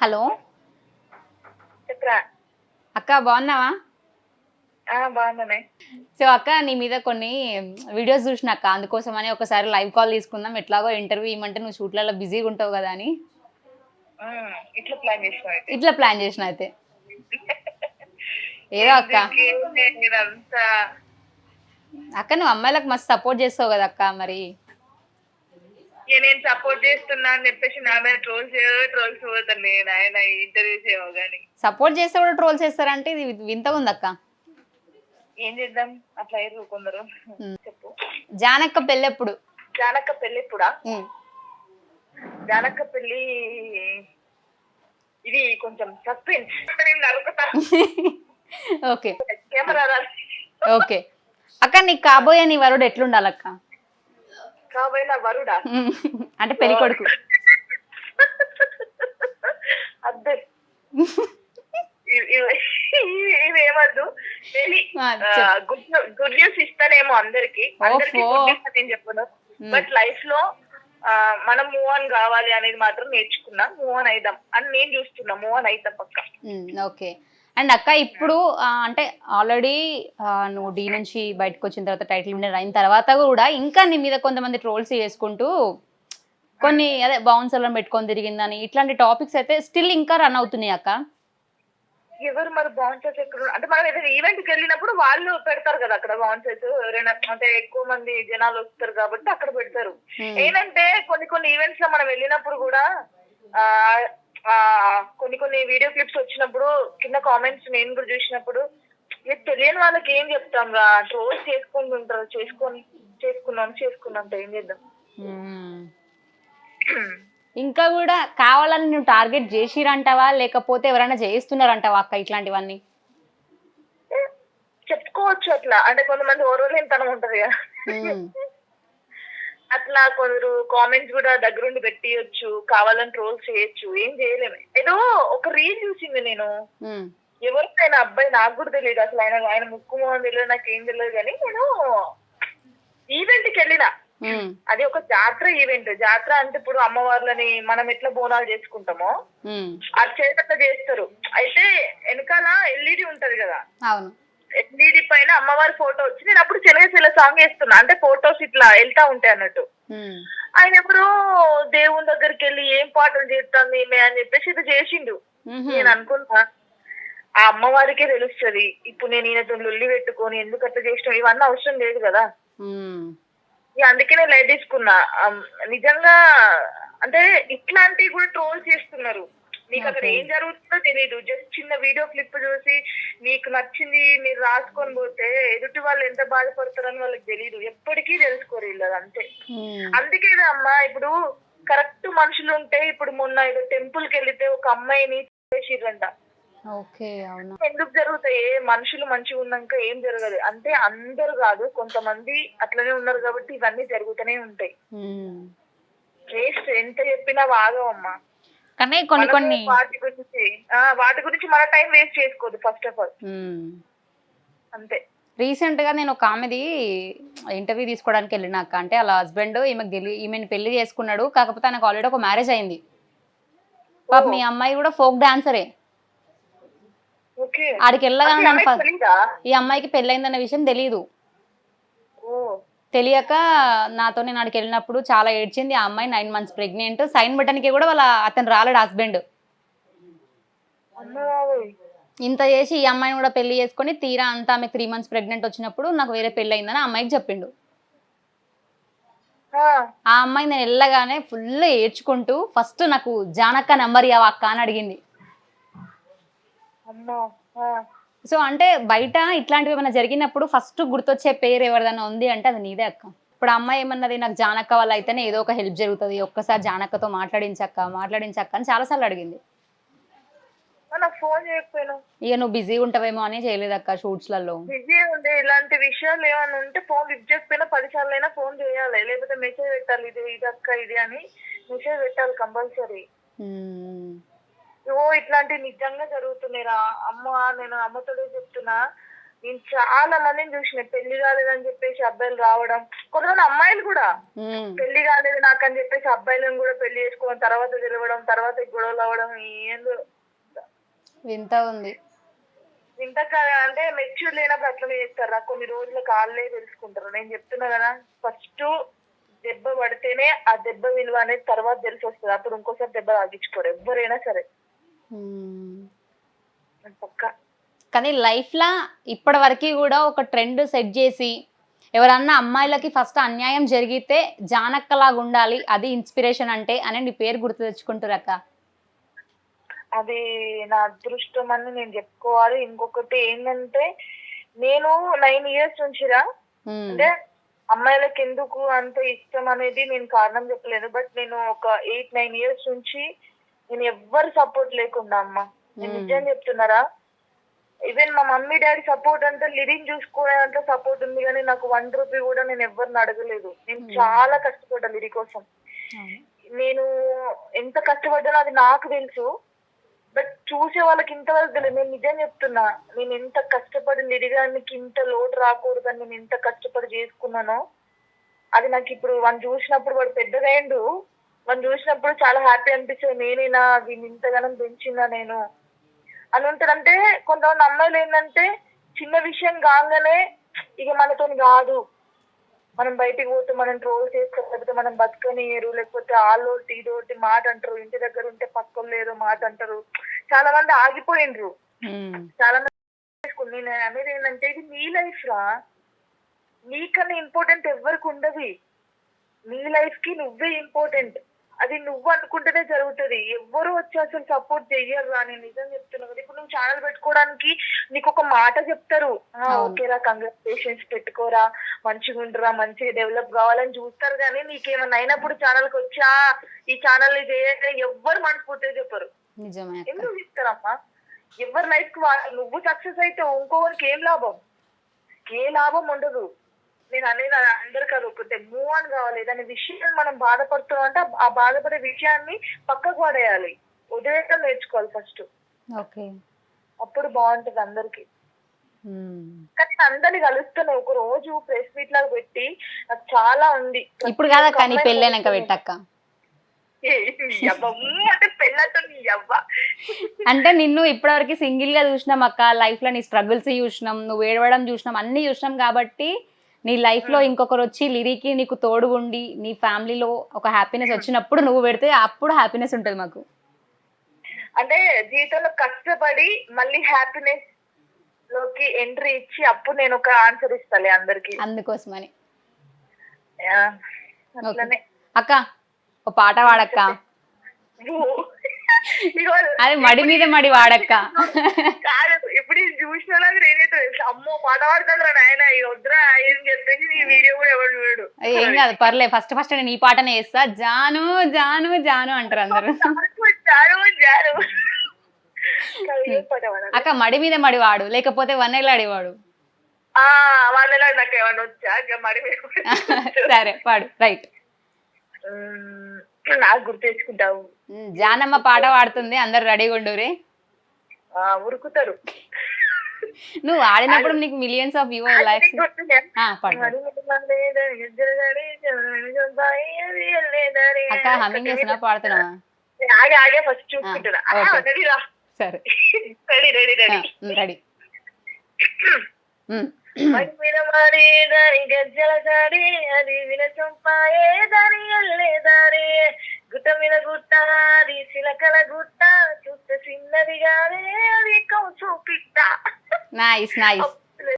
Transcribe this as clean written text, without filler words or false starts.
Hello చెప్పరా. అక్క, బాగున్నావా? బాగున్నానే. సో అక్క, నీ మీద కొన్ని వీడియోస్ చూసిన అక్క, అందుకోసమని ఒకసారి లైవ్ కాల్ తీసుకుందాం. ఎట్లాగో ఇంటర్వ్యూ ఇవ్వమంటే నువ్వు షూట్లలో బిజీగా ఉంటావు కదా అని ఇట్లా ప్లాన్ చేసినావు అయితే. ఇట్లా ప్లాన్ చేసిన అయితే. ఏదో అక్క, ఇదంతా అక్క నువ్వు అమ్మాయిలకు మస్తు సపోర్ట్ చేస్తావు కదా అక్క. మరి నేను సపోర్ట్ చేస్తున్నా అని చెప్పేసి నా మీద ట్రోల్స్ పోతాను నేను. ఆయన ఇంటర్వ్యూస్ ఏమో గానీ సపోర్ట్ చేస్తే కూడా ట్రోల్స్ చేస్తారంటే ఇది వింతగా ఉంది అక్క. ఏం చేద్దాం, అట్లా అయ్యారు కొందరు. చెప్పు. జానక్క పెళ్ళి ఎప్పుడు? జానక్క పెళ్లి ఇప్పుడా? జానక్క పెళ్లి ఇది కొంచెం సస్పెన్స్. నరుకుతా. ఓకే కెమెరా ఓకే అక్క, నీకు కాబోయే నీ వరుడు ఎట్లుండాలక్క? కాబోయిన వరుడా అంటే పెళ్లి కొడుకు. అద్దే ఇవేమద్దు. గుడ్ న్యూస్ ఇస్తానేమో అందరికి నేను చెప్పను. బట్ లైఫ్ లో మనం మూవ్ ఆన్ కావాలి అనేది మాత్రం నేర్చుకున్నా. మూవ్ ఆన్ అయిదాం అని నేను చూస్తున్నా. మూవ్ ఆన్ అయిద్దాం పక్క. ఓకే. అండ్ అక్క, ఇప్పుడు అంటే ఆల్రెడీ నువ్వు డీ నుంచి బయటకు వచ్చిన తర్వాత, టైటిల్ విన్నర్ అయిన తర్వాత కూడా ఇంకా నీ మీద కొంతమంది ట్రోల్స్ చేసుకుంటూ కొన్ని అదే బౌన్సర్లను పెట్టుకొని తిరిగిందని ఇట్లాంటి టాపిక్స్ అయితే స్టిల్ ఇంకా రన్ అవుతున్నాయి అక్క. ఎవరు మరి బౌన్సర్స్ ఎక్కడ? అంటే మనం ఏదైనా ఈవెంట్ కి వెళ్ళినప్పుడు వాళ్ళు పెడతారు కదా అక్కడ బౌన్సర్స్. ఎవరైనా అంటే ఎక్కువ మంది జనాలు వస్తారు కాబట్టి అక్కడ పెడతారు. ఏంటంటే కొన్ని ఈవెంట్స్ లో మనం వెళ్ళినప్పుడు కూడా కొన్ని వీడియో క్లిప్స్ వచ్చినప్పుడు కింద కామెంట్స్ నేను కూడా చూసినప్పుడు, మీకు తెలియని వాళ్ళకి ఏం చెప్తాం రా, ట్రోల్స్ చేసుకుంటుంటారు. చేసుకున్నాం ఏం చేద్దాం. ఇంకా కూడా కావాలని నువ్వు టార్గెట్ చేసిరంటావా, లేకపోతే ఎవరైనా చేయిస్తున్నారంటావా అక్క ఇట్లాంటివన్నీ? చెప్పుకోవచ్చు అట్లా. అంటే కొంతమంది ఓర్వలేనితనం ఉంటది కదా, అట్లా కొందరు కామెంట్స్ కూడా దగ్గరుండి పెట్టియొచ్చు, కావాలని ట్రోల్స్ చేయొచ్చు. ఏం చేయలేము. ఏదో ఒక రీల్ చూసింది నేను, ఎవరికైనా అబ్బాయి, నాకు కూడా తెలియదు అసలు. ఆయన ముక్కు మొహం తెలియదు, నాకు ఏం తెలియదు. కానీ నేను ఈవెంట్ కి వెళ్ళిన, అది ఒక జాతర ఈవెంట్. జాతర అంటే ఇప్పుడు అమ్మవార్లని మనం ఎట్లా బోనాలు చేసుకుంటామో అది చేతట్లా చేస్తారు. అయితే వెనకాల ఎల్ఈడి ఉంటది కదా, ఎల్ఈడి పైన అమ్మవారి ఫోటో వచ్చి, నేను అప్పుడు చెలగ సాంగ్ వేస్తున్నా. అంటే ఫోటోస్ ఇట్లా వెళ్తా ఉంటాయి అన్నట్టు. ఆయన ఎప్పుడు దేవుని దగ్గరికి వెళ్ళి ఏం పాటలు చేస్తాను ఈమె అని చెప్పేసి ఇది చేసిండు. నేను అనుకున్నా ఆ అమ్మవారికే తెలుస్తుంది. ఇప్పుడు నేను ఈయనతో లొల్లి పెట్టుకొని ఎందుకు అట్లా చేసిన, ఇవన్నీ అవసరం లేదు కదా. అందుకే నేను లైట్ తీసుకున్నా. నిజంగా అంటే ఇట్లాంటివి కూడా ట్రోల్ చేస్తున్నారు. మీకు అక్కడ ఏం జరుగుతుందో తెలియదు. జస్ట్ చిన్న వీడియో క్లిప్ చూసి మీకు నచ్చింది మీరు రాసుకొని పోతే ఎదుటి వాళ్ళు ఎంత బాధపడతారని వాళ్ళకి తెలియదు. ఎప్పటికీ తెలుసుకోరు వీళ్ళు. అంతే. అందుకే అమ్మా, ఇప్పుడు కరెక్ట్ మనుషులు ఉంటే, ఇప్పుడు మొన్న ఏదో టెంపుల్ కి వెళ్తే ఒక అమ్మాయిని చేసిర్రంట. ఎందుకు జరుగుతాయి? మనుషులు మంచిగా ఉన్నాక ఏం జరగదు. అంటే అందరు కాదు, కొంతమంది అట్లనే ఉన్నారు కాబట్టి ఇవన్నీ జరుగుతూనే ఉంటాయి. వేస్ట్ ఎంత చెప్పినా వాగవమ్మా. కానీ కొన్ని వాటి గురించి మన టైం వేస్ట్ చేసుకోవద్దు ఫస్ట్ ఆఫ్ ఆల్. అంతే. రీసెంట్ గా నేను ఒక ఆమెది ఇంటర్వ్యూ తీసుకోవడానికి వెళ్ళినాక, అంటే వాళ్ళ హస్బెండ్ ఈమెను పెళ్లి చేసుకున్నాడు. కాకపోతే ఆయనకు ఆల్రెడీ ఒక మ్యారేజ్ అయింది. పాప మీ అమ్మాయి కూడా ఫోక్ డాన్సరే. ఆడికి వెళ్ళగానే ఈ అమ్మాయికి పెళ్ళైందన్న విషయం తెలియదు. తెలియక నాతో నేను ఆడికి వెళ్ళినప్పుడు చాలా ఏడ్చింది. ఆ అమ్మాయి 9 months ప్రెగ్నెంట్. సైన్ పెట్టడానికి కూడా అతను రాలేడు హస్బెండ్. ఇంత చేసి ఈ అమ్మాయిని కూడా పెళ్లి చేసుకొని తీరా అంతా ఆమె 3 months ప్రెగ్నెంట్ వచ్చినప్పుడు నాకు వేరే పెళ్లి అయిందని ఆ అమ్మాయికి చెప్పిండు. ఆ అమ్మాయి నేను వెళ్ళగానే ఫుల్ ఏడ్చుకుంటూ ఫస్ట్ నాకు జానక్క నెంబర్ ఇవ్వవా అక్క అని అడిగింది. సో అంటే బయట ఇట్లాంటివి ఏమైనా జరిగినప్పుడు ఫస్ట్ గుర్తొచ్చే పేరు ఎవరిదైనా ఉంది అంటే అది నీదే అక్క. ఇప్పుడు అమ్మాయి ఏమన్నది, నాకు జానక్క వల్ల అయితేనే ఏదో ఒక హెల్ప్ జరుగుతుంది, ఒక్కసారి జానక్కతో మాట్లాడించక్క అని చాలాసార్లు అడిగింది. ఫోన్ చేయకపోయినా ఇక నువ్వు బిజీగా ఉంటావేమో అని చేయలేదక్క. షూట్స్ లలో బిజీ ఉండే ఇలాంటి విషయాలు ఏమైనా ఉంటే ఫోన్ లిఫ్ట్ చేయకపోయినా 10 సార్లు అయినా ఫోన్ చేయాలి, లేకపోతే మెసేజ్ పెట్టాలి. ఇది అక్క ఇది అని మెసేజ్ పెట్టాలి కంపల్సరీ. ఇట్లాంటివి నిజంగా జరుగుతున్నాయిరా అమ్మ. నేను అమ్మతోనే చెప్తున్నా, నేను చాలా మందిని చూసిన పెళ్లి కాలేదని చెప్పేసి అబ్బాయిలు రావడం, కొంతమంది అమ్మాయిలు కూడా పెళ్లి కాలేదు నాకు అని చెప్పేసి అబ్బాయిలను కూడా పెళ్లి చేసుకోవడం, తర్వాత తిరగడం, తర్వాత గొడవలు అవ్వడం. ఏందో వింత ఉంది. ఇంత అంటే మెచ్యూర్ లేనప్పుడు అట్లనే చేస్తారా? కొన్ని రోజుల కాళ్ళే తెలుసుకుంటారు. నేను చెప్తున్నా కదా, ఫస్ట్ దెబ్బ పడితేనే ఆ దెబ్బ విలువ అనేది తర్వాత తెలిసి వస్తుంది. అప్పుడు ఇంకోసారి దెబ్బ తాగించుకోరు ఎవరైనా సరే, పక్క. కానీ లైఫ్లో ఇప్పటి వరకు కూడా ఒక ట్రెండ్ సెట్ చేసి ఎవరన్నా అమ్మాయిలకి ఫస్ట్ అన్యాయం జరిగితే జానక్కలాగా ఉండాలి, అది ఇన్స్పిరేషన్ అంటే అని నీ పేరు గుర్తు తెచ్చుకుంటారక్క. అది నా అదృష్టం అని నేను చెప్పుకోవాలి. ఇంకొకటి ఏంటంటే, నేను 9 years నుంచిరా, అంటే అమ్మాయిలకు ఎందుకు అంత ఇష్టం అనేది నేను కారణం చెప్పలేను. బట్ నేను ఒక 8-9 years నుంచి నేను ఎవ్వరు సపోర్ట్ లేకుండా అమ్మ, నేను నిజం చెప్తున్నారా, ఈవెన్ మా మమ్మీ డాడీ సపోర్ట్ అంటే లివింగ్ చూసుకునేంత సపోర్ట్ ఉంది, కానీ నాకు 1 రూపీ కూడా నేను ఎవరిని అడగలేదు. నేను చాలా కష్టపడ్డా లిరి కోసం. నేను ఎంత కష్టపడ్డానో అది నాకు తెలుసు, బట్ చూసే వాళ్ళకి ఇంతవరకు తెలియదు. నేను నిజం చెప్తున్నా, నేను ఎంత కష్టపడి లిరిగానికి ఇంత లోటు రాకూడదని నేను ఎంత కష్టపడి చేసుకున్నానో, అది నాకు ఇప్పుడు వాడిని చూసినప్పుడు, వాడు పెద్దదైండు, వాడిని చూసినప్పుడు చాలా హ్యాపీ అనిపిస్తుంది. నేనేనా దీన్ని ఇంతగానం పెంచినా నేను అని ఉంటుంది. అంటే కొంతమంది అమ్మాయిలు ఏంటంటే చిన్న విషయం కాగానే ఇక మనతో కాదు, మనం బయటికి పోతే మనం ట్రోల్ చేస్తారు, లేకపోతే మనం బతకనియరు, లేకపోతే ఆలోటి ఇదోటి మాట అంటారు, ఇంటి దగ్గర ఉంటే పక్కన ఏదో మాట అంటారు. చాలా మంది ఆగిపోయినరు, చాలా మంది. నేను అనేది ఏంటంటే, ఇది నీ లైఫ్ రా, నీకన్నా ఇంపార్టెంట్ ఎవరికి ఉండదు. నీ లైఫ్ కి నువ్వే ఇంపార్టెంట్, అది నువ్వు అనుకుంటేనే జరుగుతుంది. ఎవ్వరు వచ్చి అసలు సపోర్ట్ చెయ్యరు రా. నేను నిజం చెప్తున్నా కదా, ఇప్పుడు నువ్వు ఛానల్ పెట్టుకోవడానికి నీకు ఒక మాట చెప్తారు, ఓకేరా కంగ్రాచులేషన్స్ పెట్టుకోరా, మంచిగా ఉండరా, మంచిగా డెవలప్ కావాలని చూస్తారు. కానీ నీకేమన్నా అయినప్పుడు ఛానల్ కి వచ్చా ఈ ఛానల్ ని చేయాలి ఎవ్వరు మనస్ఫూర్తిగా చెప్పరు. ఎందుకు చెప్తారమ్మా? ఎవరి లైఫ్ కి నువ్వు సక్సెస్ అయితే ఇంకోవరికి ఏం లాభం? ఏ లాభం ఉండదు. నేను అనేది అందరికి అది ఒకటే, మూవ్ ఆన్ కావాలి. దాని విషయాన్ని మనం బాధపడుతున్నాం అంటే ఆ బాధపడే విషయాన్ని పక్కకు పడేయాలి, వదిలేయడం నేర్చుకోవాలి ఫస్ట్. అప్పుడు బాగుంటది అందరికి. కానీ అందరిని కలుస్తున్నాయి. ఒక రోజు ప్రెస్ మీట్ లాగా పెట్టి నాకు చాలా ఉంది. ఇప్పుడు కాదా కానీ పెళ్ళైనాక పెట్టక్క అంటే పెళ్ళతో అంటే నిన్ను ఇప్పటివరకు సింగిల్ గా చూసినాం అక్క, లైఫ్ లో నీ స్ట్రగుల్స్ చూసినాం, నువ్వు ఏడవడం చూసినాం, అన్ని చూసినాం. కాబట్టి నీ లైఫ్ లో ఇంకొకరు వచ్చి లిరికి నీకు తోడుగుండి నీ ఫ్యామిలీలో ఒక హ్యాపీనెస్ వచ్చినప్పుడు నువ్వు పెడితే అప్పుడు హ్యాపీనెస్ ఉంటుంది మాకు. అంటే జీవితంలో కష్టపడి మళ్ళీ హ్యాపీనెస్ లోకి ఎంట్రీ ఇచ్చి అప్పుడు నేను ఒక ఆన్సర్ ఇస్తాలే అందరికి, అందుకోసమని. అక్క ఒక పాట పాడక్క. అది మడి మీద మడి వాడక్క. కాదు, ఇప్పుడు చూసిన నేనైతే అమ్మో పాట పాడతాడు నాయన వద్దురా ఏం చెప్పేసి నీ వీడియో కూడా ఎవరు చూడు. ఏం కాదు పర్లే, ఫస్ట్ ఫస్ట్ నేను ఈ పాటనే వేస్తా. జాను జాను జాను అంటారు అందరు. అక్క మడి మీద మడి వాడు, లేకపోతే వన్నెలాడేవాడు. వన్నెలాడు నాకు ఏమన్నా వచ్చా మడి మీద. సరే పాడు. రైట్, నాకు గుర్తు తెచ్చుకుంటావు. జానమ్మ పాట పాడుతుంది, అందరు రెడీగా ఉండురే. ఉరుకుతారు. నువ్వు ఆడినప్పుడు నీకు మిలియన్స్ ఆఫ్ వ్యూవర్స్ లైక్స్. అక్క హమ్మింగ్ చేస్తున్నా, పాడుతున్నా? ఆగే ఫస్ట్ చూసుకుంటున్నా. సరే రెడీ రెడీ రెడీ రెడీ. మడి మీద మాడి దాని గజ్జల దాడి, అది విన చంపాయే దాని ఎల్లేదారి, గుట్ట మీద గుట్ట అది సిలకల గుట్ట, చూస్తే చిన్నది గానే అది కౌసు పిట్ట. Nice nice.